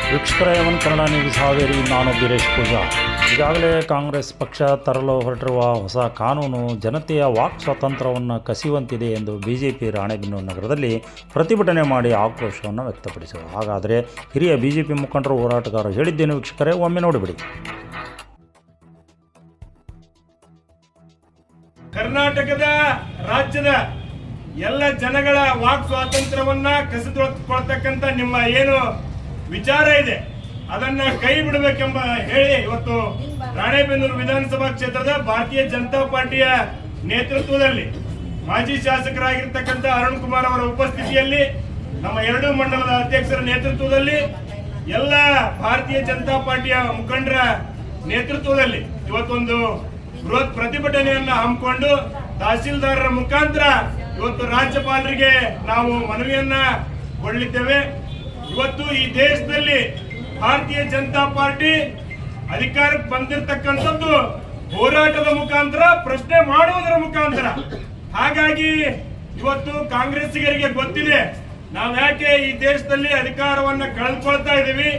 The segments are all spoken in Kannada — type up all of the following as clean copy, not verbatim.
ವೀಕ್ಷಕರ ಎವನ್ ಕನ್ನಡ ನ್ಯೂಸ್ ಹಾವೇರಿ. ನಾನು ಬೀರೇಶ್ ಪೂಜಾ. ಈಗಾಗಲೇ ಕಾಂಗ್ರೆಸ್ ಪಕ್ಷ ತರಲು ಹೊರಟಿರುವ ಹೊಸ ಕಾನೂನು ಜನತೆಯ ವಾಕ್ ಸ್ವಾತಂತ್ರ್ಯವನ್ನು ಕಸಿಯುವಂತಿದೆ ಎಂದು ಬಿಜೆಪಿ ರಾಣೆಬೆನ್ನೂರು ನಗರದಲ್ಲಿ ಪ್ರತಿಭಟನೆ ಮಾಡಿ ಆಕ್ರೋಶವನ್ನು ವ್ಯಕ್ತಪಡಿಸಿದರು. ಹಾಗಾದರೆ ಹಿರಿಯ ಬಿಜೆಪಿ ಮುಖಂಡರು, ಹೋರಾಟಗಾರರು ಹೇಳಿದ್ದೇನೆ ವೀಕ್ಷಕರೇ, ಒಮ್ಮೆ ನೋಡಿಬಿಡಿ. ಕರ್ನಾಟಕದ ರಾಜ್ಯದ ಎಲ್ಲ ಜನಗಳ ವಾಕ್ ಸ್ವಾತಂತ್ರ್ಯವನ್ನ ಕಸಿದುಕೊಳ್ತಕ್ಕಂಥ ನಿಮ್ಮ ಏನು ವಿಚಾರ ಇದೆ ಅದನ್ನ ಕೈ ಬಿಡಬೇಕೆಂಬ ಹೇಳಿ ಇವತ್ತು ರಾಣೆಬೆನ್ನೂರು ವಿಧಾನಸಭಾ ಕ್ಷೇತ್ರದ ಭಾರತೀಯ ಜನತಾ ಪಾರ್ಟಿಯ ನೇತೃತ್ವದಲ್ಲಿ ಮಾಜಿ ಶಾಸಕರಾಗಿರ್ತಕ್ಕಂಥ ಅರುಣ್ ಕುಮಾರ್ ಅವರ ಉಪಸ್ಥಿತಿಯಲ್ಲಿ ನಮ್ಮ ಎರಡೂ ಮಂಡಲದ ಅಧ್ಯಕ್ಷರ ನೇತೃತ್ವದಲ್ಲಿ ಎಲ್ಲ ಭಾರತೀಯ ಜನತಾ ಪಾರ್ಟಿಯ ಮುಖಂಡರ ನೇತೃತ್ವದಲ್ಲಿ ಇವತ್ತೊಂದು ಬೃಹತ್ ಪ್ರತಿಭಟನೆಯನ್ನ ಹಮ್ಮಿಕೊಂಡು ತಹಸೀಲ್ದಾರರ ಮುಖಾಂತರ ಇವತ್ತು ರಾಜ್ಯಪಾಲರಿಗೆ ನಾವು ಮನವಿಯನ್ನ ಕೊಡಲಿದ್ದೇವೆ. ಇವತ್ತು ಈ ದೇಶದಲ್ಲಿ ಭಾರತೀಯ ಜನತಾ ಪಾರ್ಟಿ ಅಧಿಕಾರಕ್ಕೆ ಬಂದಿರತಕ್ಕಂಥದ್ದು ಹೋರಾಟದ ಮುಖಾಂತರ, ಪ್ರಶ್ನೆ ಮಾಡುವುದರ ಮುಖಾಂತರ. ಹಾಗಾಗಿ ಇವತ್ತು ಕಾಂಗ್ರೆಸ್ಸಿಗರಿಗೆ ಗೊತ್ತಿದೆ ನಾವು ಯಾಕೆ ಈ ದೇಶದಲ್ಲಿ ಅಧಿಕಾರವನ್ನ ಕಳೆದುಕೊಳ್ತಾ ಇದ್ದೀವಿ,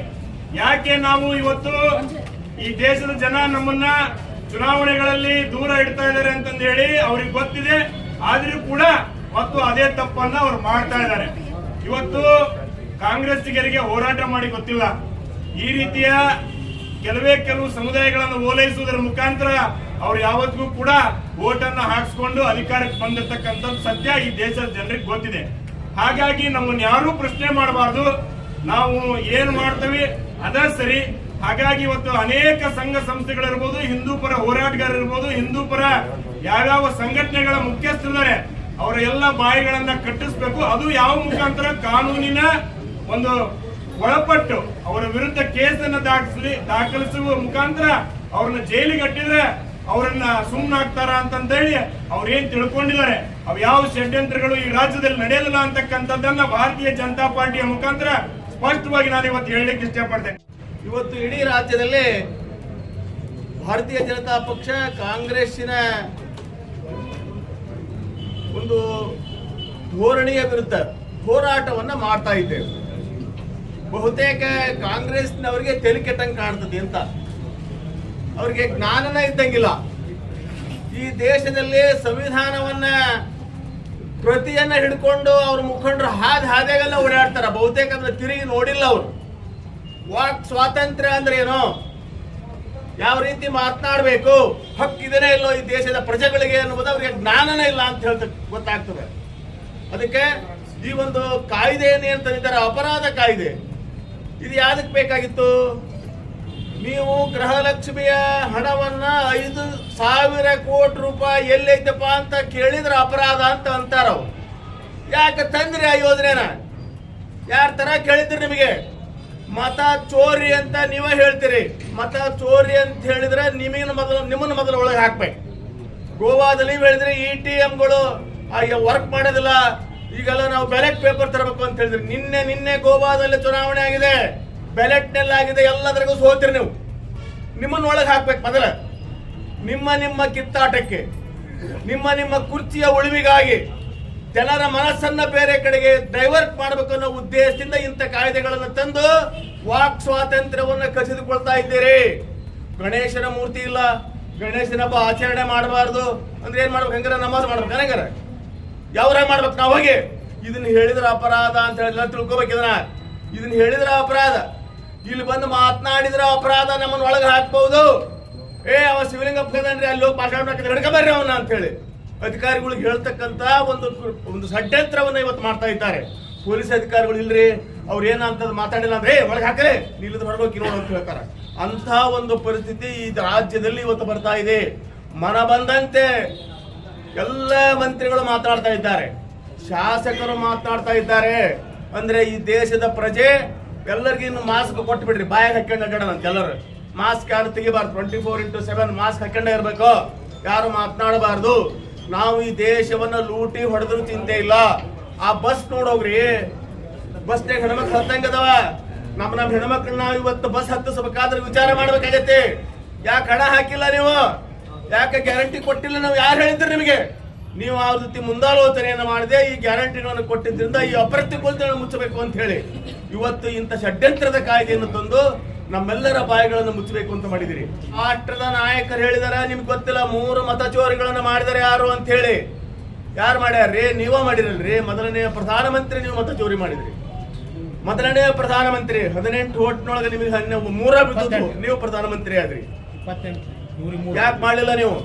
ಯಾಕೆ ನಾವು ಇವತ್ತು ಈ ದೇಶದ ಜನ ನಮ್ಮನ್ನ ಚುನಾವಣೆಗಳಲ್ಲಿ ದೂರ ಇಡ್ತಾ ಇದ್ದಾರೆ ಅಂತಂದು ಹೇಳಿ ಅವ್ರಿಗೆ ಗೊತ್ತಿದೆ. ಆದ್ರೂ ಕೂಡ ಮತ್ತು ಅದೇ ತಪ್ಪನ್ನ ಅವ್ರು ಮಾಡ್ತಾ ಇದ್ದಾರೆ. ಇವತ್ತು ಕಾಂಗ್ರೆಸ್ಸಿಗರಿಗೆ ಹೋರಾಟ ಮಾಡಿ ಗೊತ್ತಿಲ್ಲ. ಈ ರೀತಿಯ ಕೆಲವು ಸಮುದಾಯಗಳನ್ನು ಓಲೈಸುವುದರ ಮುಖಾಂತರ ಅವ್ರು ಯಾವತ್ತಿಗೂ ಕೂಡ ಓಟನ್ನ ಹಾಕಿಸ್ಕೊಂಡು ಅಧಿಕಾರಕ್ಕೆ ಬಂದಿರತಕ್ಕಂಥದ್ದು ಸತ್ಯ ಈ ದೇಶದ ಜನರಿಗೆ ಗೊತ್ತಿದೆ. ಹಾಗಾಗಿ ನಮ್ಮನ್ನು ಯಾರೂ ಪ್ರಶ್ನೆ ಮಾಡಬಾರ್ದು, ನಾವು ಏನ್ ಮಾಡ್ತೀವಿ ಅದ ಸರಿ. ಹಾಗಾಗಿ ಇವತ್ತು ಅನೇಕ ಸಂಘ ಸಂಸ್ಥೆಗಳಿರ್ಬೋದು, ಹಿಂದೂ ಪರ ಹೋರಾಟಗಾರರಿರ್ಬೋದು, ಹಿಂದೂ ಪರ ಯಾವ್ಯಾವ ಸಂಘಟನೆಗಳ ಮುಖ್ಯಸ್ಥರಿದ್ದಾರೆ ಅವರ ಎಲ್ಲ ಬಾಯಿಗಳನ್ನ ಕಟ್ಟಿಸ್ಬೇಕು. ಅದು ಯಾವ ಮುಖಾಂತರ ಕಾನೂನಿನ ಒಂದು ಒಳಪಟ್ಟು ಅವರ ವಿರುದ್ಧ ಕೇಸನ್ನ ದಾಖಲಿಸುವ ಮುಖಾಂತರ ಅವ್ರನ್ನ ಜೈಲಿಗೆ ಅಟ್ಟಿದ್ರೆ ಅವರನ್ನ ಸುಮ್ಮನಾಗ್ತಾರ ಅಂತಂದೇಳಿ ಅವ್ರೇನ್ ತಿಳ್ಕೊಂಡಿದ್ದಾರೆ. ಅವು ಯಾವ ಷಡ್ಯಂತ್ರಗಳು ಈ ರಾಜ್ಯದಲ್ಲಿ ನಡೆಯಲಿಲ್ಲ ಅಂತಕ್ಕಂಥದ್ದನ್ನ ಭಾರತೀಯ ಜನತಾ ಪಾರ್ಟಿಯ ಮುಖಾಂತರ ಸ್ಪಷ್ಟವಾಗಿ ನಾನು ಇವತ್ತು ಹೇಳಲಿಕ್ಕೆ ಇಷ್ಟಪಡ್ತೇನೆ. ಇವತ್ತು ಇಡೀ ರಾಜ್ಯದಲ್ಲಿ ಭಾರತೀಯ ಜನತಾ ಪಕ್ಷ ಕಾಂಗ್ರೆಸ್ಸಿನ ಒಂದು ಧೋರಣೆಯ ವಿರುದ್ಧ ಹೋರಾಟವನ್ನ ಮಾಡ್ತಾ ಇದ್ದೇವೆ. ಬಹುತೇಕ ಕಾಂಗ್ರೆಸ್ನವರಿಗೆ ತಲೆ ಕೆಟ್ಟಂಗೆ ಕಾಣ್ತದೆ ಅಂತ, ಅವರಿಗೆ ಜ್ಞಾನನ ಇದ್ದಂಗಿಲ್ಲ. ಈ ದೇಶದಲ್ಲಿ ಸಂವಿಧಾನವನ್ನ ಪ್ರತಿಯನ್ನ ಹಿಡ್ಕೊಂಡು ಅವ್ರ ಮುಖಂಡರು ಹಾದಿಯಾಗೆಲ್ಲ ಓಡಾಡ್ತಾರ. ಬಹುತೇಕ ಅದನ್ನ ತಿರುಗಿ ನೋಡಿಲ್ಲ ಅವರು. ವಾಕ್ ಸ್ವಾತಂತ್ರ್ಯ ಅಂದ್ರೆ ಏನು, ಯಾವ ರೀತಿ ಮಾತನಾಡಬೇಕು, ಹಕ್ಕಿದೇನೇ ಇಲ್ಲೋ ಈ ದೇಶದ ಪ್ರಜೆಗಳಿಗೆ ಅನ್ನುವುದು ಅವರಿಗೆ ಜ್ಞಾನನೇ ಇಲ್ಲ ಅಂತ ಹೇಳ್ತ ಗೊತ್ತಾಗ್ತದೆ. ಅದಕ್ಕೆ ಈ ಒಂದು ಕಾಯ್ದೆಯನ್ನು ಏನ್ ತಂದಿದ್ದಾರೆ, ಅಪರಾಧ ಕಾಯ್ದೆ, ಇದು ಯಾವ್ದಕ್ಕೆ ಬೇಕಾಗಿತ್ತು? ನೀವು ಗೃಹಲಕ್ಷ್ಮಿಯ ಹಣವನ್ನ 5,000 ಕೋಟಿ ರೂಪಾಯಿ ಎಲ್ಲೈತಪ್ಪ ಅಂತ ಕೇಳಿದ್ರೆ ಅಪರಾಧ ಅಂತ ಅಂತಾರ. ಯಾಕೆ ತಂದ್ರಿ ಆ ಯೋಜನೆನ? ಯಾರ ತರ ಕೇಳಿದ್ರಿ? ನಿಮಗೆ ಮತ ಚೋರಿ ಅಂತ ನೀವೇ ಹೇಳ್ತೀರಿ. ಮತ ಚೋರಿ ಅಂತ ಹೇಳಿದ್ರೆ ನಿಮ್ಮನ್ನ ಮೊದಲು ಒಳಗೆ ಹಾಕ್ಬೇಕು. ಗೋವಾದಲ್ಲಿ ಹೇಳಿದ್ರೆ ETMಗಳು ವರ್ಕ್ ಮಾಡೋದಿಲ್ಲ, ಈಗೆಲ್ಲ ನಾವು ಬ್ಯಾಲೆಟ್ ಪೇಪರ್ ತರಬೇಕು ಅಂತ ಹೇಳಿದ್ರಿ. ನಿನ್ನೆ ಗೋವಾದಲ್ಲಿ ಚುನಾವಣೆ ಆಗಿದೆ, ಬ್ಯಾಲೆಟ್ ನೆಲ್ಲ ಆಗಿದೆ, ಎಲ್ಲದರಿಗೂ ಸೋತಿರಿ ನೀವು. ನಿಮ್ಮನ್ನ ಒಳಗೆ ಹಾಕ್ಬೇಕು ಮೊದಲ. ನಿಮ್ಮ ಕಿತ್ತಾಟಕ್ಕೆ, ನಿಮ್ಮ ಕುರ್ಚಿಯ ಉಳಿವಿಗಾಗಿ ಜನರ ಮನಸ್ಸನ್ನ ಬೇರೆ ಕಡೆಗೆ ಡೈವರ್ಟ್ ಮಾಡಬೇಕು ಅನ್ನೋ ಉದ್ದೇಶದಿಂದ ಇಂಥ ಕಾಯ್ದೆಗಳನ್ನು ತಂದು ವಾಕ್ ಸ್ವಾತಂತ್ರ್ಯವನ್ನು ಕಸಿದುಕೊಳ್ತಾ ಇದ್ದೀರಿ. ಗಣೇಶನ ಮೂರ್ತಿ ಇಲ್ಲ, ಗಣೇಶನ ಹಬ್ಬ ಆಚರಣೆ ಮಾಡಬಾರ್ದು ಅಂದ್ರೆ ಏನ್ ಮಾಡ್ಬೇಕು? ಹಂಗಾರ ನಮಾಜ್ ಮಾಡ್ಬೇಕು, ಹಂಗಾರ ಯಾವ್ರಾಗ ಮಾಡ್ಬೇಕು? ನಾವು ಹೋಗಿ ಇದನ್ನ ಹೇಳಿದ್ರ ಅಪರಾಧ ಅಂತ ಹೇಳಿ ತಿಳ್ಕೊಬೇಕು. ಇದನ್ನ ಹೇಳಿದ್ರ ಅಪರಾಧ, ಇಲ್ಲಿ ಬಂದು ಮಾತನಾಡಿದ್ರ ಅಪರಾಧ, ನಮ್ಮನ್ನ ಒಳಗೆ ಹಾಕ್ಬಹುದು. ಅವ ಶಿವಲಿಂಗಪ್ಪ ಅಲ್ಲಿ ಹೋಗಿ ಮಾತಾಡ್ಬೇಕು, ಹಿಡ್ಕೊಂಬರ್ರಿ ಅವನ್ನ ಅಂತ ಹೇಳಿ ಅಧಿಕಾರಿಗಳಿಗೆ ಹೇಳ್ತಕ್ಕಂತ ಒಂದು ಷಡ್ಯಂತ್ರವನ್ನ ಇವತ್ತು ಮಾಡ್ತಾ ಇದ್ದಾರೆ. ಪೊಲೀಸ್ ಅಧಿಕಾರಿಗಳು ಇಲ್ರಿ, ಅವ್ರು ಏನಂತ ಮಾತಾಡಿಲ್ಲ ಅಂದ್ರೆ ಒಳಗೆ ಹಾಕರೆ ನಿಲ್ಲದ ಹೊರಗೋಗಿ ನೋಡು ಅಂತ ಹೇಳ್ತಾರೆ. ಅಂತ ಒಂದು ಪರಿಸ್ಥಿತಿ ಈ ರಾಜ್ಯದಲ್ಲಿ ಇವತ್ತು ಬರ್ತಾ ಇದೆ. ಮನ ಬಂದಂತೆ ಎಲ್ಲ ಮಂತ್ರಿಗಳು ಮಾತಾಡ್ತಾ ಇದ್ದಾರೆ, ಶಾಸಕರು ಮಾತನಾಡ್ತಾ ಇದ್ದಾರೆ. ಅಂದ್ರೆ ಈ ದೇಶದ ಪ್ರಜೆ ಎಲ್ಲರಿಗೂ ಇನ್ನು ಮಾಸ್ಕ್ ಕೊಟ್ಟು ಬಿಡ್ರಿ, ಬಾಯಾಗ ಹಾಕೊಂಡ್ ಅಡ್ಡಾಡೋಣ ಅಂತ. ಎಲ್ಲರೂ ಮಾಸ್ಕ್ ಯಾರು ತೆಗಿಬಾರ್ದು, 24x7 ಮಾಸ್ಕ್ ಹಾಕೊಂಡೇ ಇರ್ಬೇಕು, ಯಾರು ಮಾತನಾಡಬಾರ್ದು. ನಾವು ಈ ದೇಶವನ್ನ ಲೂಟಿ ಹೊಡೆದ್ರು ಚಿಂತೆ ಇಲ್ಲ. ಆ ಬಸ್ ನೋಡೋಗ್ರಿ, ಬಸ್ನಾಗ ಹೆಣ್ಮಕ್ಳು ಹತ್ತಂಗದವ. ನಮ್ಮ ಹೆಣ್ಮಕ್ಳನ್ನ ಇವತ್ತು ಬಸ್ ಹತ್ತಿಸಬೇಕಾದ್ರೆ ವಿಚಾರ ಮಾಡ್ಬೇಕಾಗತ್ತೆ. ಯಾಕೆ ಹಣ ಹಾಕಿಲ್ಲ ನೀವು? ಯಾಕೆ ಗ್ಯಾರಂಟಿ ಕೊಟ್ಟಿಲ್ಲ? ನಾವು ಯಾರು ಹೇಳಿದ್ರಿ ನಿಮಗೆ? ನೀವು ಆ ರೀತಿ ಮುಂದಾಲೋಚನೆಯನ್ನು ಮಾಡದೆ ಈ ಗ್ಯಾರಂಟಿಗಳನ್ನು ಕೊಟ್ಟಿದ್ದರಿಂದ ಈ ಅಪ್ರತಿಕೂಲತೆಯನ್ನು ಮುಚ್ಚಬೇಕು ಅಂತ ಹೇಳಿ ಇವತ್ತು ಇಂಥ ಷಡ್ಯಂತ್ರದ ಕಾಯ್ದೆಯನ್ನು ತಂದು ನಮ್ಮೆಲ್ಲರ ಬಾಯಿಗಳನ್ನು ಮುಚ್ಚಬೇಕು ಅಂತ ಮಾಡಿದಿರಿ. ರಾಷ್ಟ್ರದ ನಾಯಕರು ಹೇಳಿದಾರೆ, ನಿಮ್ಗೆ ಗೊತ್ತಿಲ್ಲ 3 ಮತಚೋರಿಗಳನ್ನು ಮಾಡಿದಾರೆ ಯಾರು ಅಂತ ಹೇಳಿ. ಯಾರು ಮಾಡ್ಯಾರ್ರಿ? ನೀವ ಮಾಡಿರಲ್ರಿ. ಮೊದಲನೆಯ ಪ್ರಧಾನಮಂತ್ರಿ ನೀವು ಮತಚೋರಿ ಮಾಡಿದ್ರಿ. ಮೊದಲನೆಯ ಪ್ರಧಾನಮಂತ್ರಿ 18 ಓಟ್ನೊಳಗೆ ನಿಮಗೆ 3 ಬಿದ್ದು ನೀವು ಪ್ರಧಾನಮಂತ್ರಿ ಆದ್ರಿ. ಯಾಕೆ ಮಾಡಲಿಲ್ಲ ನೀವು?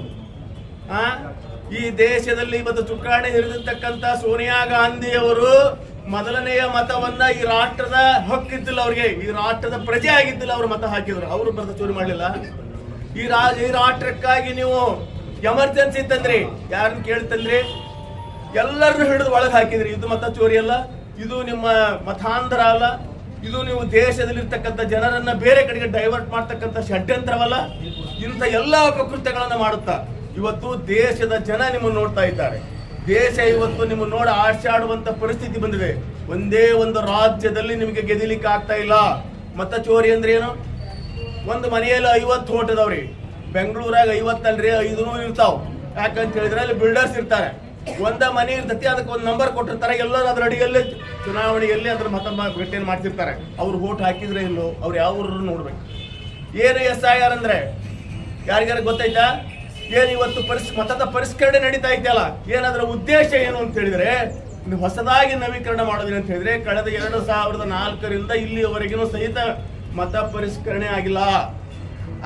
ಈ ದೇಶದಲ್ಲಿ ಇವತ್ತು ಚುಕ್ಕಾಣಿ ಹಿಡಿದಿರ್ತಕ್ಕಂಥ ಸೋನಿಯಾ ಗಾಂಧಿ ಅವರು ಮೊದಲನೆಯ ಮತವನ್ನ ಈ ರಾಷ್ಟ್ರದ ಹಕ್ಕಿದ್ದಿಲ್ಲ ಅವ್ರಿಗೆ, ಈ ರಾಷ್ಟ್ರದ ಪ್ರಜೆ ಆಗಿದ್ದಿಲ್ಲ, ಅವರು ಮತ ಹಾಕಿದ್ರು. ಅವರು ಮತ ಚೋರಿ ಮಾಡಲಿಲ್ಲ. ಈ ರಾಷ್ಟ್ರಕ್ಕಾಗಿ ನೀವು ಎಮರ್ಜೆನ್ಸಿ ತಂದ್ರಿ. ಯಾರನ್ನ ಕೇಳ್ತಂದ್ರಿ? ಎಲ್ಲರನ್ನು ಹಿಡಿದು ಒಳಗೆ ಹಾಕಿದ್ರಿ. ಇದು ಮತ ಚೋರಿ ಅಲ್ಲ, ಇದು ನಿಮ್ಮ ಮತಾಂತರ ಅಲ್ಲ, ಇದು ನೀವು ದೇಶದಲ್ಲಿರ್ತಕ್ಕಂಥ ಜನರನ್ನ ಬೇರೆ ಕಡೆಗೆ ಡೈವರ್ಟ್ ಮಾಡ್ತಕ್ಕಂಥ ಷಡ್ಯಂತ್ರವಲ್ಲ. ಇಂಥ ಎಲ್ಲಾ ಅಪಕೃತ್ಯಗಳನ್ನ ಮಾಡುತ್ತಾ ಇವತ್ತು ದೇಶದ ಜನ ನಿಮ್ಮನ್ನು ನೋಡ್ತಾ ಇದ್ದಾರೆ. ದೇಶ ಇವತ್ತು ನಿಮ್ಮ ನೋಡ ಆಡ್ಸಾಡುವಂತ ಪರಿಸ್ಥಿತಿ ಬಂದಿದೆ. ಒಂದೇ ಒಂದು ರಾಜ್ಯದಲ್ಲಿ ನಿಮಗೆ ಗೆದಿಲಿಕ್ಕೆ ಆಗ್ತಾ ಇಲ್ಲ. ಮತ ಚೋರಿ ಅಂದ್ರೆ ಏನು? ಒಂದು ಮನೆಯಲ್ಲಿ 50 ಓಟ್ ಅದಾವ್ರಿ. ಬೆಂಗಳೂರಾಗ 50 ಅಲ್ರಿ 500 ಇರ್ತಾವ. ಯಾಕಂತ ಹೇಳಿದ್ರೆ ಅಲ್ಲಿ ಬಿಲ್ಡರ್ಸ್ ಇರ್ತಾರೆ. ಒಂದ ಮನೆ ಇರ್ತತಿ, ಅದಕ್ಕೆ ಒಂದು ನಂಬರ್ ಕೊಟ್ಟಿರ್ತಾರೆ. ಎಲ್ಲರೂ ಅದ್ರ ಅಡಿಯಲ್ಲಿ ಚುನಾವಣೆಯಲ್ಲಿ ಅದ್ರ ಮತ ಗಟ್ಟಿಯನ್ನು ಮಾಡ್ತಿರ್ತಾರೆ. ಅವ್ರು ವೋಟ್ ಹಾಕಿದ್ರೆ ಇಲ್ಲೋ ಅವ್ರು ಯಾವ ಊರನ್ನು ನೋಡ್ಬೇಕು. ಏನು SIR ಅಂದ್ರೆ ಯಾರಿಗಾರ ಗೊತ್ತೈತಾ? ಏನು ಇವತ್ತು ಮತದ ಪರಿಷ್ಕರಣೆ ನಡೀತಾ ಇದೆಯಲ್ಲ, ಏನಾದ್ರ ಉದ್ದೇಶ ಏನು ಅಂತ ಹೇಳಿದ್ರೆ ಹೊಸದಾಗಿ ನವೀಕರಣ ಮಾಡೋದಿಲ್ಲ ಅಂತ ಹೇಳಿದ್ರೆ ಕಳೆದ 2004ರಿಂದ ಇಲ್ಲಿಯವರೆಗಿನೂ ಸಹಿತ ಮತ ಪರಿಷ್ಕರಣೆ ಆಗಿಲ್ಲ.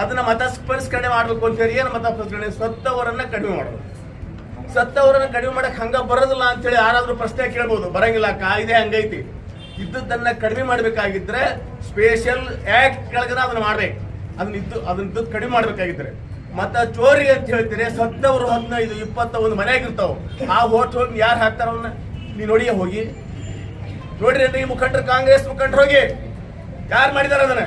ಅದನ್ನ ಮತ ಪರಿಷ್ಕರಣೆ ಮಾಡ್ಬೇಕು ಅಂತ ಹೇಳಿ ಏನು ಮತ ಪರಿಷ್ಕರಣೆ? ಸತ್ತವರನ್ನ ಕಡಿಮೆ ಮಾಡೋದು. ಸತ್ತವರನ್ನ ಕಡಿಮೆ ಮಾಡಕ್ ಹಂಗ ಬರೋದಿಲ್ಲ ಅಂತ ಹೇಳಿ ಯಾರಾದ್ರೂ ಪ್ರಶ್ನೆ ಕೇಳ್ಬೋದು. ಬರಂಗಿಲ್ಲ, ಕಾಯ್ದೆ ಹಂಗೈತಿ. ಇದ್ದದನ್ನ ಕಡಿಮೆ ಮಾಡ್ಬೇಕಾಗಿದ್ರೆ ಸ್ಪೆಷಲ್ ಆಕ್ಟ್ ಕೆಳಗನ ಅದನ್ನ ಮಾಡ್ಬೇಕು. ಅದನ್ನ ಕಡಿಮೆ ಮಾಡ್ಬೇಕಾಗಿದ್ರೆ ಮತ ಚೋರಿ ಅಂತ ಹೇಳ್ತೀರಿ. ಸತ್ತವರು 15, 21 ಮನೆಯಾಗಿರ್ತಾವ. ಆ ವೋಟ್ ಹೋಗಿ ಯಾರು ಹಾಕ್ತಾರ ಅವನ್ನ ನೀವು ನೋಡಿ, ಹೋಗಿ ನೋಡ್ರಿ. ಮುಖಂಡರು, ಕಾಂಗ್ರೆಸ್ ಮುಖಂಡರು ಹೋಗಿ ಯಾರು ಮಾಡಿದಾರ ಅದನ್ನ?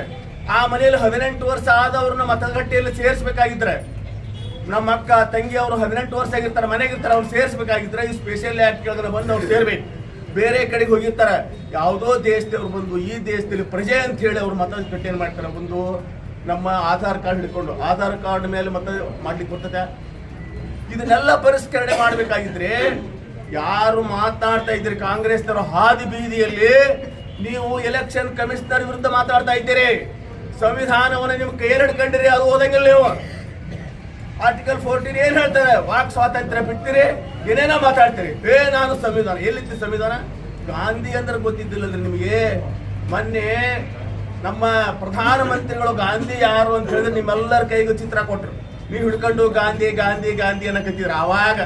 ಆ ಮನೆಯಲ್ಲಿ 18 ವರ್ಷ ಆದವ್ರನ್ನ ಮತಗಟ್ಟೆಯಲ್ಲಿ ಸೇರಿಸಬೇಕಾಗಿದ್ರೆ, ನಮ್ಮ ಅಕ್ಕ ತಂಗಿ ಅವರು 18 ವರ್ಷ ಆಗಿರ್ತಾರೆ, ಮನೆಗಿರ್ತಾರೆ, ಅವ್ರು ಸೇರಿಸಬೇಕಾಗಿದ್ರೆ ಈ ಸ್ಪೆಷಲ್ ಆಕ್ಟ್ ಕೆಳಗಡೆ ಬಂದು ಅವ್ರು ಸೇರ್ಬೇಕು. ಬೇರೆ ಕಡೆಗೆ ಹೋಗಿರ್ತಾರೆ. ಯಾವುದೋ ದೇಶದವ್ರು ಬಂದು ಈ ದೇಶದಲ್ಲಿ ಪ್ರಜೆ ಅಂತ ಹೇಳಿ ಅವ್ರು ಮತಗಟ್ಟೆಯನ್ನು ಮಾಡ್ತಾರೆ. ಬಂದು ನಮ್ಮ ಆಧಾರ್ ಕಾರ್ಡ್ ಹಿಡ್ಕೊಂಡು ಆಧಾರ್ ಕಾರ್ಡ್ ಮೇಲೆ ಮತ ಮಾಡ್ಲಿಕ್ಕೆ ಬರ್ತದೆ. ಇದನ್ನೆಲ್ಲ ಪರಿಷ್ಕರಣೆ ಮಾಡ್ಬೇಕಾಗಿದ್ರೆ ಯಾರು ಮಾತನಾಡ್ತಾ ಇದ್ದೀರಿ ಕಾಂಗ್ರೆಸ್ನವರು ಹಾದಿ ಬೀದಿಯಲ್ಲಿ, ನೀವು ಎಲೆಕ್ಷನ್ ಕಮಿಷನರ್ ವಿರುದ್ಧ ಮಾತಾಡ್ತಾ ಇದ್ದೀರಿ. ಸಂವಿಧಾನವನ್ನು ನಿಮ್ ಕೈ ಹಿಡ್ಕೊಂಡಿರಿ, ಅದು ಓದಂಗಿಲ್ಲ ನೀವು. ಆರ್ಟಿಕಲ್ 14 ಏನ್ ಹೇಳ್ತಾರೆ? ವಾಕ್ ಸ್ವಾತಂತ್ರ್ಯ ಬಿಡ್ತೀರಿ, ಏನೇನೋ ಮಾತಾಡ್ತೀರಿ. ನಾನು ಸಂವಿಧಾನ ಎಲ್ಲಿತ್ತು? ಸಂವಿಧಾನ ಗಾಂಧಿ ಅಂದ್ರೆ ಗೊತ್ತಿದ್ದಿಲ್ಲ ನಿಮಗೆ. ಮೊನ್ನೆ ನಮ್ಮ ಪ್ರಧಾನಮಂತ್ರಿಗಳು ಗಾಂಧಿ ಯಾರು ಅಂತ ಹೇಳಿದ್ರೆ ನಿಮ್ಮೆಲ್ಲರ ಕೈಗೂ ಚಿತ್ರ ಕೊಟ್ರು. ನೀವು ಹಿಡ್ಕೊಂಡು ಗಾಂಧಿ ಗಾಂಧಿ ಗಾಂಧಿ ಅನ್ನಕತ್ತಿದ್ರು ಅವಾಗ.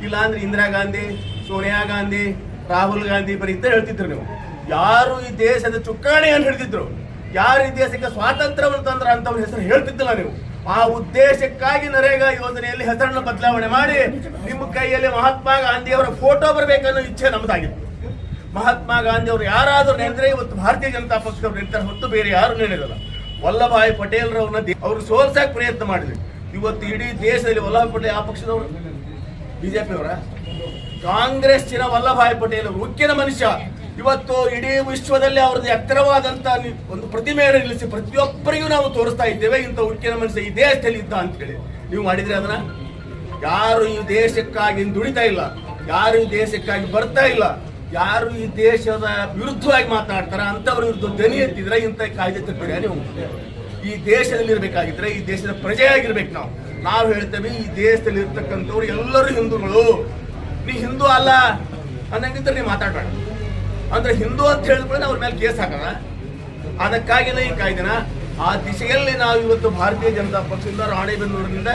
ಇಲ್ಲ ಅಂದ್ರೆ ಇಂದಿರಾ ಗಾಂಧಿ, ಸೋನಿಯಾ ಗಾಂಧಿ, ರಾಹುಲ್ ಗಾಂಧಿ ಬರೀ ಇದ್ದ ಹೇಳ್ತಿದ್ರು ನೀವು. ಯಾರು ಈ ದೇಶದ ಚುಕ್ಕಾಣಿಯನ್ನು ಹಿಡಿದಿದ್ರು, ಯಾರು ಈ ದೇಶಕ್ಕೆ ಸ್ವಾತಂತ್ರ್ಯವನ್ನು ತಂದ್ರ ಅಂತವ್ರ ಹೆಸರು ಹೇಳ್ತಿದ್ದಿಲ್ಲ ನೀವು. ಆ ಉದ್ದೇಶಕ್ಕಾಗಿ ನರೇಗಾ ಯೋಜನೆಯಲ್ಲಿ ಹೆಸರನ್ನು ಬದಲಾವಣೆ ಮಾಡಿ ನಿಮ್ಮ ಕೈಯಲ್ಲಿ ಮಹಾತ್ಮ ಗಾಂಧಿ ಅವರ ಫೋಟೋ ಬರಬೇಕನ್ನೋ ಇಚ್ಛೆ ನಮ್ದಾಗಿತ್ತು. ಮಹಾತ್ಮ ಗಾಂಧಿ ಅವರು ಯಾರಾದ್ರೂ ನೆನೆದ್ರೆ ಇವತ್ತು ಭಾರತೀಯ ಜನತಾ ಪಕ್ಷದವ್ರು ನೆನೆತಾರೆ, ಹೊತ್ತು ಬೇರೆ ಯಾರು ನೆನೆಯಲ್ಲ. ವಲ್ಲಭಾಯ್ ಪಟೇಲ್ ರವ್ರನ್ನ ಅವ್ರು ಸೋಲ್ಸಕ್ ಪ್ರಯತ್ನ ಮಾಡಿದ್ವಿ. ಇವತ್ತು ಇಡೀ ದೇಶದಲ್ಲಿ ವಲ್ಲಭಾಯ್ ಪಟೇಲ್ ಆ ಪಕ್ಷದವರು, ಬಿಜೆಪಿ ಅವರ, ಕಾಂಗ್ರೆಸ್ಸಿನ ವಲ್ಲಭಾಯ್ ಪಟೇಲ್ ಅವರು ಉಕ್ಕಿನ ಮನುಷ್ಯ. ಇವತ್ತು ಇಡೀ ವಿಶ್ವದಲ್ಲಿ ಅವ್ರದ್ದು ಎತ್ತರವಾದಂತ ಒಂದು ಪ್ರತಿಮೆಯನ್ನು ನಿಲ್ಲಿಸಿ ಪ್ರತಿಯೊಬ್ಬರಿಗೂ ನಾವು ತೋರಿಸ್ತಾ ಇದ್ದೇವೆ, ಇಂಥ ಉಕ್ಕಿನ ಮನುಷ್ಯ ಈ ದೇಶದಲ್ಲಿ ಇದ್ದ ಅಂತ ಹೇಳಿ. ನೀವು ಮಾಡಿದ್ರೆ ಅದನ್ನ? ಯಾರು ಈ ದೇಶಕ್ಕಾಗಿ ದುಡಿತಾ ಇಲ್ಲ, ಯಾರು ಈ ದೇಶಕ್ಕಾಗಿ ಬರ್ತಾ ಇಲ್ಲ, ಯಾರು ಈ ದೇಶದ ವಿರುದ್ಧವಾಗಿ ಮಾತನಾಡ್ತಾರ ಅಂತವ್ರ ವಿರುದ್ಧ ಧ್ವನಿ ಎತ್ತಿದ್ರೆ ಇಂಥ ಕಾಯ್ದೆ ತರ್ತೀರ ನೀವು? ಈ ದೇಶದಲ್ಲಿ ಇರ್ಬೇಕಾಗಿದ್ರೆ ಈ ದೇಶದ ಪ್ರಜೆಯಾಗಿರ್ಬೇಕು ನಾವು. ನಾವು ಹೇಳ್ತೇವೆ ಈ ದೇಶದಲ್ಲಿ ಇರ್ತಕ್ಕಂಥವ್ರು ಎಲ್ಲರೂ ಹಿಂದೂಗಳು. ನೀ ಹಿಂದೂ ಅಲ್ಲ ಅನ್ನಂಗಿದ್ರೆ ನೀವು ಮಾತಾಡಬೇಡ. ಅಂದ್ರೆ ಹಿಂದೂ ಅಂತ ಹೇಳಿದ್ಮೇಲೆ ಅವ್ರ ಮೇಲೆ ಕೇಸ್ ಹಾಕೋಣ. ಅದಕ್ಕಾಗಿನೇ ಈ ಕಾಯ್ದೆನ ಆ ದಿಶೆಯಲ್ಲಿ ನಾವು ಇವತ್ತು ಭಾರತೀಯ ಜನತಾ ಪಕ್ಷದಿಂದ ರಾಣೆಬೆನ್ನೂರಿನಿಂದ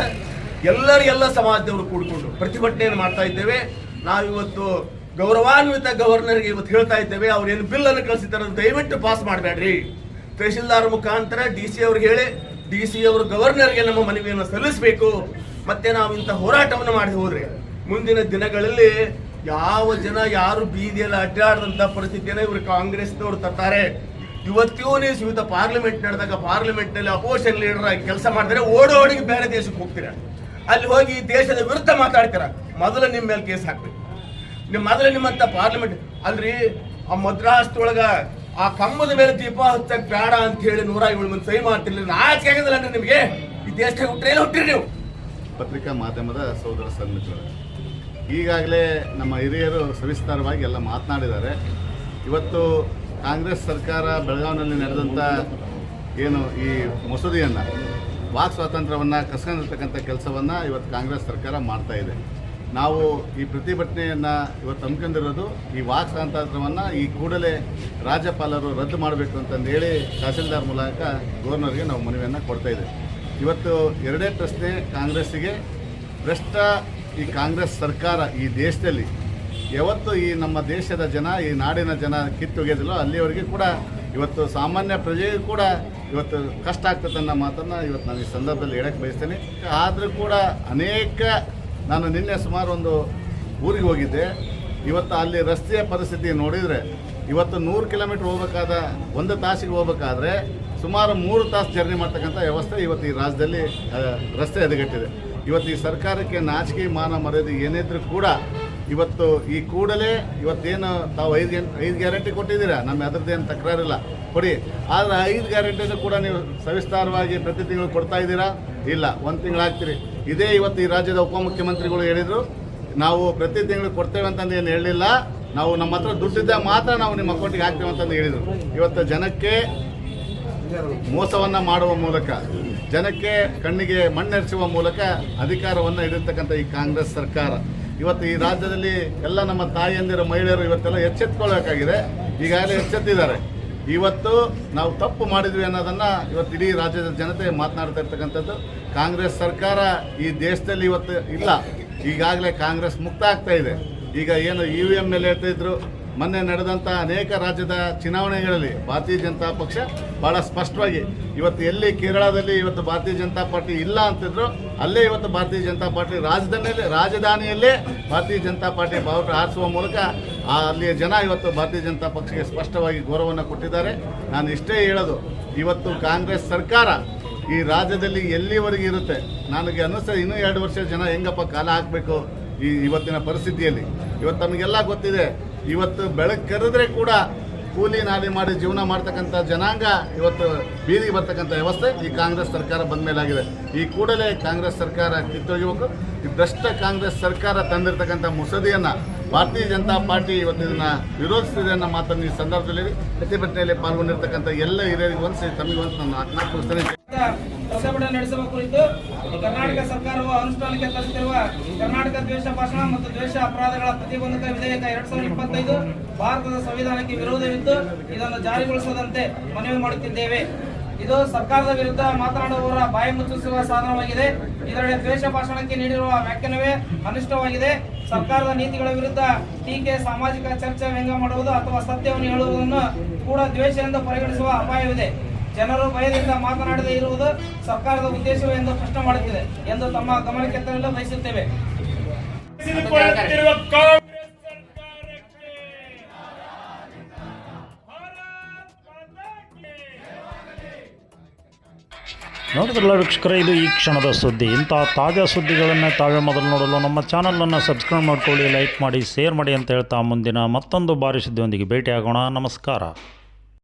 ಎಲ್ಲ ಸಮಾಜದವರು ಕೂಡಿಕೊಂಡು ಪ್ರತಿಭಟನೆಯನ್ನು ಮಾಡ್ತಾ ಇದ್ದೇವೆ. ನಾವಿವತ್ತು ಗೌರವಾನ್ವಿತ ಗವರ್ನರ್ಗೆ ಇವತ್ತು ಹೇಳ್ತಾ ಇದ್ದೇವೆ, ಅವ್ರೇನು ಬಿಲ್ ಅನ್ನು ಕಳಿಸಿದ್ದಾರೆ ದಯವಿಟ್ಟು ಪಾಸ್ ಮಾಡಬೇಡ್ರಿ. ತಹಶೀಲ್ದಾರ್ ಮುಖಾಂತರ DC ಅವ್ರಿಗೆ ಹೇಳಿ DC ಅವರು ಗವರ್ನರ್ಗೆ ನಮ್ಮ ಮನವಿಯನ್ನು ಸಲ್ಲಿಸಬೇಕು. ಮತ್ತೆ ನಾವು ಇಂಥ ಹೋರಾಟವನ್ನು ಮಾಡಿ ಹೋದ್ರೆ ಮುಂದಿನ ದಿನಗಳಲ್ಲಿ ಯಾವ ಜನ ಯಾರು ಬೀದಿಯಲ್ಲಿ ಅಡ್ಡಾಡದಂತ ಪರಿಸ್ಥಿತಿಯನ್ನು ಇವರು ಕಾಂಗ್ರೆಸ್ನವರು ತರ್ತಾರೆ. ಇವತ್ತಿಗೂ ನೀವು ಪಾರ್ಲಿಮೆಂಟ್ ನಡೆದಾಗ ಪಾರ್ಲಿಮೆಂಟ್ ನಲ್ಲಿ ಅಪೋಸಿಷನ್ ಲೀಡರ್ ಆಗಿ ಕೆಲಸ ಮಾಡಿದ್ರೆ ಓಡೋಡಿಗೆ ಬೇರೆ ದೇಶಕ್ಕೆ ಹೋಗ್ತೀರಾ, ಅಲ್ಲಿ ಹೋಗಿ ದೇಶದ ವಿರುದ್ಧ ಮಾತಾಡ್ತೀರಾ. ಮೊದಲು ನಿಮ್ಮ ಮೇಲೆ ಕೇಸ್ ಹಾಕ್ಬೇಕು. ಮೊದಲು ನಿಮ್ಮಂತ ಪಾರ್ಲಿಮೆಂಟ್ ಅಲ್ರಿ, ಆ ಮದ್ರಾಸ್ದೊಳಗ ಆ ಕಂಬದ ಮೇಲೆ ದೀಪ ಹಚ್ಚಕ್ ಬೇಡ ಅಂತ ಹೇಳಿ 107 ಮಂದಿ ಸಹಿ ಮಾಡ್ತಿರ್ಲಿಲ್ಲ. ನಾಚಿಕೆ ಆಗೋದಿಲ್ಲ ನಿಮಗೆ? ಈ ದೇಶದಾಗ ಹುಟ್ಟಿರಿ ನೀವು. ಪತ್ರಿಕಾ ಮಾಧ್ಯಮದ ಸಹೋದರ ಸನ್ಮಿತ್ರರು, ಈಗಾಗಲೇ ನಮ್ಮ ಹಿರಿಯರು ಸವಿಸ್ತಾರವಾಗಿ ಎಲ್ಲ ಮಾತನಾಡಿದ್ದಾರೆ. ಇವತ್ತು ಕಾಂಗ್ರೆಸ್ ಸರ್ಕಾರ ಬೆಳಗಾವಿನಲ್ಲಿ ನಡೆದಂಥ ಏನು ಈ ಮಸೂದೆಯನ್ನು ವಾಕ್ ಸ್ವಾತಂತ್ರ್ಯವನ್ನು ಕಸ್ಕೊಂಡಿರ್ತಕ್ಕಂಥ ಕೆಲಸವನ್ನು ಇವತ್ತು ಕಾಂಗ್ರೆಸ್ ಸರ್ಕಾರ ಮಾಡ್ತಾ ಇದೆ. ನಾವು ಈ ಪ್ರತಿಭಟನೆಯನ್ನು ಇವತ್ತು ಹಮ್ಮಿಕೊಂಡಿರೋದು ಈ ವಾಕ್ ಸ್ವಾತಂತ್ರ್ಯವನ್ನು ಈ ಕೂಡಲೇ ರಾಜ್ಯಪಾಲರು ರದ್ದು ಮಾಡಬೇಕು ಅಂತಂದೇಳಿ ತಹಸೀಲ್ದಾರ್ ಮೂಲಕ ಗವರ್ನರ್ಗೆ ನಾವು ಮನವಿಯನ್ನು ಕೊಡ್ತಾ ಇದ್ದೇವೆ. ಇವತ್ತು ಎರಡೇ ಪ್ರಶ್ನೆ ಕಾಂಗ್ರೆಸ್ಸಿಗೆ, ಭ್ರಷ್ಟ ಈ ಕಾಂಗ್ರೆಸ್ ಸರ್ಕಾರ ಈ ದೇಶದಲ್ಲಿ ಯಾವತ್ತು ಈ ನಮ್ಮ ದೇಶದ ಜನ, ಈ ನಾಡಿನ ಜನ ಕಿತ್ತೊಗೆಯೋದಿಲ್ಲೋ ಅಲ್ಲಿಯವರೆಗೆ ಕೂಡ ಇವತ್ತು ಸಾಮಾನ್ಯ ಪ್ರಜೆಗೂ ಕೂಡ ಇವತ್ತು ಕಷ್ಟ ಆಗ್ತದೆ ಅನ್ನೋ ಮಾತನ್ನು ಇವತ್ತು ನಾನು ಈ ಸಂದರ್ಭದಲ್ಲಿ ಹೇಳಕ್ಕೆ ಬಯಸ್ತೇನೆ. ಆದರೂ ಕೂಡ ನಾನು ನಿನ್ನೆ ಸುಮಾರು ಒಂದು ಊರಿಗೆ ಹೋಗಿದ್ದೆ. ಇವತ್ತು ಅಲ್ಲಿ ರಸ್ತೆಯ ಪರಿಸ್ಥಿತಿ ನೋಡಿದರೆ ಇವತ್ತು 100 ಕಿಲೋಮೀಟ್ರ್ ಹೋಗಬೇಕಾದ 1 ತಾಸಿಗೆ ಹೋಗಬೇಕಾದ್ರೆ ಸುಮಾರು 3 ತಾಸು ಜರ್ನಿ ಮಾಡ್ತಕ್ಕಂಥ ವ್ಯವಸ್ಥೆ ಇವತ್ತು ಈ ರಾಜ್ಯದಲ್ಲಿ ರಸ್ತೆ ಎದೆಗಟ್ಟಿದೆ. ಇವತ್ತು ಈ ಸರ್ಕಾರಕ್ಕೆ ನಾಚಿಕೆ ಮಾನ ಮರ್ಯಾದೆ ಏನಿದ್ರೂ ಕೂಡ ಇವತ್ತು ಈ ಕೂಡಲೇ ಇವತ್ತೇನು ತಾವು 5 ಗ್ಯಾರಂಟಿ ಕೊಟ್ಟಿದ್ದೀರಾ, ನಮ್ಮ ಅದರದ್ದೇನು ತಕರಾರಿಲ್ಲ, ಕೊಡಿ. ಆದರೆ 5 ಗ್ಯಾರಂಟಿನೂ ಕೂಡ ನೀವು ಸವಿಸ್ತಾರವಾಗಿ ಪ್ರತಿ ತಿಂಗಳು ಕೊಡ್ತಾ ಇದ್ದೀರಾ? ಇಲ್ಲ, 1 ತಿಂಗಳು ಹಾಕ್ತೀರಿ. ಇದೇ ಇವತ್ತು ಈ ರಾಜ್ಯದ ಉಪಮುಖ್ಯಮಂತ್ರಿಗಳು ಹೇಳಿದರು, ನಾವು ಪ್ರತಿ ತಿಂಗಳು ಕೊಡ್ತೇವೆ ಅಂತಂದು ಏನು ಹೇಳಲಿಲ್ಲ, ನಾವು ನಮ್ಮ ಹತ್ರ ದುಡ್ಡಿದ್ದ ಮಾತ್ರ ನಾವು ನಿಮ್ಮ ಅಕೌಂಟಿಗೆ ಹಾಕ್ತೇವೆ ಅಂತಂದು ಹೇಳಿದರು. ಇವತ್ತು ಜನಕ್ಕೆ ಮೋಸವನ್ನು ಮಾಡುವ ಮೂಲಕ, ಜನಕ್ಕೆ ಕಣ್ಣಿಗೆ ಮಣ್ಣೆರಚುವ ಮೂಲಕ ಅಧಿಕಾರವನ್ನು ಹಿಡಿರ್ತಕ್ಕಂಥ ಈ ಕಾಂಗ್ರೆಸ್ ಸರ್ಕಾರ ಇವತ್ತು ಈ ರಾಜ್ಯದಲ್ಲಿ ಎಲ್ಲ ನಮ್ಮ ತಾಯಿಯಂದಿರ ಮಹಿಳೆಯರು ಇವತ್ತೆಲ್ಲ ಎಚ್ಚೆತ್ಕೊಳ್ಬೇಕಾಗಿದೆ. ಈಗಾಗಲೇ ಎಚ್ಚೆತ್ತಿದ್ದಾರೆ. ಇವತ್ತು ನಾವು ತಪ್ಪು ಮಾಡಿದ್ವಿ ಅನ್ನೋದನ್ನು ಇವತ್ತು ಇಡೀ ರಾಜ್ಯದ ಜನತೆ ಮಾತನಾಡ್ತಾ ಇರ್ತಕ್ಕಂಥದ್ದು. ಕಾಂಗ್ರೆಸ್ ಸರ್ಕಾರ ಈ ದೇಶದಲ್ಲಿ ಇವತ್ತು ಇಲ್ಲ, ಈಗಾಗಲೇ ಕಾಂಗ್ರೆಸ್ ಮುಕ್ತ ಆಗ್ತಾ ಇದೆ. ಈಗ ಏನು EVM ಮೇಲೆ ಹೇಳ್ತಾ ಇದ್ರು, ಮೊನ್ನೆ ನಡೆದಂಥ ಅನೇಕ ರಾಜ್ಯದ ಚುನಾವಣೆಗಳಲ್ಲಿ ಭಾರತೀಯ ಜನತಾ ಪಕ್ಷ ಭಾಳ ಸ್ಪಷ್ಟವಾಗಿ ಇವತ್ತು ಎಲ್ಲಿ ಕೇರಳದಲ್ಲಿ ಇವತ್ತು ಭಾರತೀಯ ಜನತಾ ಪಾರ್ಟಿ ಇಲ್ಲ ಅಂತಿದ್ರು, ಅಲ್ಲೇ ಇವತ್ತು ಭಾರತೀಯ ಜನತಾ ಪಾರ್ಟಿ ರಾಜಧಾನಿಯಲ್ಲೇ ಭಾರತೀಯ ಜನತಾ ಪಾರ್ಟಿ ಬಾವುಟ ಹಾರಿಸುವ ಮೂಲಕ ಅಲ್ಲಿಯ ಜನ ಇವತ್ತು ಭಾರತೀಯ ಜನತಾ ಪಕ್ಷಕ್ಕೆ ಸ್ಪಷ್ಟವಾಗಿ ಗೌರವವನ್ನು ಕೊಟ್ಟಿದ್ದಾರೆ. ನಾನು ಇಷ್ಟೇ ಹೇಳೋದು, ಇವತ್ತು ಕಾಂಗ್ರೆಸ್ ಸರ್ಕಾರ ಈ ರಾಜ್ಯದಲ್ಲಿ ಎಲ್ಲಿವರೆಗೆ ಇರುತ್ತೆ, ನನಗೆ ಅನ್ನಿಸ್ತದೆ ಇನ್ನೂ 2 ವರ್ಷ ಜನ ಹೆಂಗಪ್ಪ ಕಾಲ ಹಾಕಬೇಕು ಈ ಇವತ್ತಿನ ಪರಿಸ್ಥಿತಿಯಲ್ಲಿ. ಇವತ್ತು ನಮಗೆಲ್ಲ ಗೊತ್ತಿದೆ, ಇವತ್ತು ಬೆಳಗ್ಗೆ ಕರೆದ್ರೆ ಕೂಡ ಕೂಲಿ ನಾಲಿ ಮಾಡಿ ಜೀವನ ಮಾಡ್ತಕ್ಕಂಥ ಜನಾಂಗ ಇವತ್ತು ಬೀದಿಗೆ ಬರ್ತಕ್ಕಂಥ ವ್ಯವಸ್ಥೆ ಈ ಕಾಂಗ್ರೆಸ್ ಸರ್ಕಾರ ಬಂದ ಮೇಲಾಗಿದೆ. ಈ ಕೂಡಲೇ ಕಾಂಗ್ರೆಸ್ ಸರ್ಕಾರ ಕಿತ್ತೊಗಿಬೇಕು. ಈ ಭ್ರಷ್ಟ ಕಾಂಗ್ರೆಸ್ ಸರ್ಕಾರ ತಂದಿರತಕ್ಕಂಥ ಮಸೂದೆಯನ್ನು ಭಾರತೀಯ ಜನತಾ ಪಾರ್ಟಿ ಇವತ್ತು ಇದನ್ನು ವಿರೋಧಿಸ್ತಿದೆ ಅನ್ನೋ ಮಾತನ್ನು ಈ ಸಂದರ್ಭದಲ್ಲಿ ಪ್ರತಿಭಟನೆಯಲ್ಲಿ ಪಾಲ್ಗೊಂಡಿರ್ತಕ್ಕಂಥ ಎಲ್ಲ ಹಿರಿಯರಿಗೆ ಒಂದ್ಸರಿ ತಮಗೆ ಒಂದು ನಾನು 4 ದಿವಸ ಪ್ರತಿಭಟನೆ ನಡೆಸುವ ಕುರಿತು ಕರ್ನಾಟಕ ಸರ್ಕಾರವು ಅನುಷ್ಠಾನಕ್ಕೆ ತರುತ್ತಿರುವ ಕರ್ನಾಟಕ ದ್ವೇಷ ಭಾಷಣ ಮತ್ತು ದ್ವೇಷ ಅಪರಾಧಗಳ ಪ್ರತಿಬಂಧಕ ವಿಧೇಯಕ 2025 ಭಾರತದ ಸಂವಿಧಾನಕ್ಕೆ ವಿರೋಧವಿದ್ದು ಇದನ್ನು ಜಾರಿಗೊಳಿಸದಂತೆ ಮನವಿ ಮಾಡುತ್ತಿದ್ದೇವೆ. ಇದು ಸರ್ಕಾರದ ವಿರುದ್ಧ ಮಾತನಾಡುವವರ ಬಾಯಿ ಮುಚ್ಚಿಸುವ ಸಾಧನವಾಗಿದೆ. ಇದರಲ್ಲಿ ದ್ವೇಷ ಭಾಷಣಕ್ಕೆ ನೀಡಿರುವ ವ್ಯಾಖ್ಯಾನವೇ ಅನಿಷ್ಟವಾಗಿದೆ. ಸರ್ಕಾರದ ನೀತಿಗಳ ವಿರುದ್ಧ ಟೀಕೆ, ಸಾಮಾಜಿಕ ಚರ್ಚೆ ವ್ಯಂಗ್ಯ ಮಾಡುವುದು ಅಥವಾ ಸತ್ಯವನ್ನು ಹೇಳುವುದನ್ನು ಕೂಡ ದ್ವೇಷ ಎಂದು ಪರಿಗಣಿಸುವ ಅಪಾಯವಿದೆ. ಜನರು ಭಯದಿಂದ ಮಾತನಾಡದೇ ಇರುವುದು ಸರ್ಕಾರದ ಉದ್ದೇಶವೇ ಎಂದು ಪ್ರಶ್ನೆ ಮಾಡುತ್ತಿದೆ ಎಂದು ತಮ್ಮ ಗಮನಕ್ಕೆ ತರಲು ಬಯಸುತ್ತೇವೆ. ನೋಡಿದ್ರಲ್ಲ ವೀಕ್ಷಕರೇ, ಇದು ಈ ಕ್ಷಣದ ಸುದ್ದಿ. ಇಂಥ ತಾಜಾ ಸುದ್ದಿಗಳನ್ನು ತಾವೇ ಮೊದಲು ನೋಡಲು ನಮ್ಮ ಚಾನಲನ್ನು ಸಬ್ಸ್ಕ್ರೈಬ್ ಮಾಡ್ಕೊಳ್ಳಿ, ಲೈಕ್ ಮಾಡಿ, ಶೇರ್ ಮಾಡಿ ಅಂತ ಹೇಳ್ತಾ ಮುಂದಿನ ಮತ್ತೊಂದು ಬಾರಿ ಸುದ್ದಿಯೊಂದಿಗೆ ಭೇಟಿಯಾಗೋಣ. ನಮಸ್ಕಾರ.